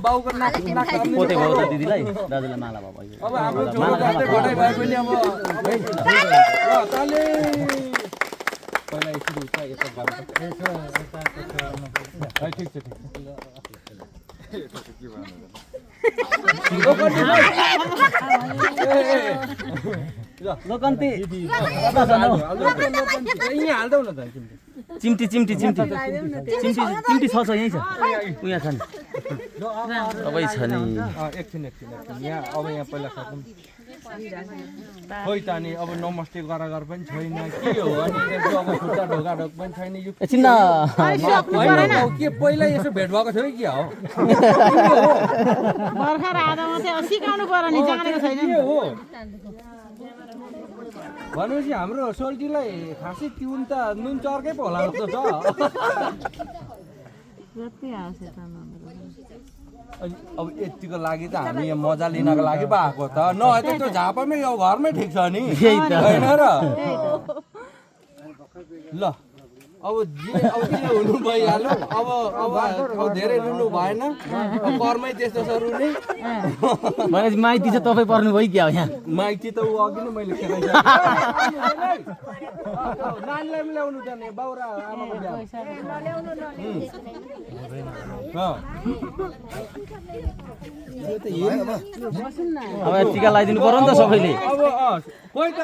बाउको नाक पोते भयो त दिदीलाई दाजुलाई माला भयो अब हाम्रो छोरो गर्दै घटाइ भए पनि अब ल ताले पहिला यसरी उता यता गर्नु है ठीक छ के लोकन्ती यहाँ हाल्दै न त चिम्टी छ यही छ उहाँ छ नि सबै छ नि एकछिन यहाँ अब यहाँ पहिला सक्छौँ खोइ त नि अब नमस्ते गर पनि छैन के हो अनि अब खुट्टा ढोका ढोक पनि छैन यो एकछिन के पहिला यसो भेट भएको थियो कि हो भर्खर आधामा चाहिँ सिकाउनु पर्यो नि जानेको छैन के हो भनेपछि हाम्रो सोल्टीलाई खासै तिउन त नुन चर्कै पो होला जस्तो छ अब यतिको लागि त हामी यहाँ मजा लिनको लागि पो आएको त नभए त त्यो झापामै यो घरमै ठिक छ नि होइन र ल अब के हुनु भइहाल्यो अब धेरै रुनु भएन घरमै त्यस्तो छ रुने भनेपछि माइती चाहिँ तपाईँ पर्नु भयो क्या यहाँ माइती त ऊ अघि नै मैले खेलाइसकेँ नानीलाई पनि ल्याउनु जाने बाउ र आमाको बिहा अब टिका लगाइदिनु पर्यो नि त सबैले अब कोही त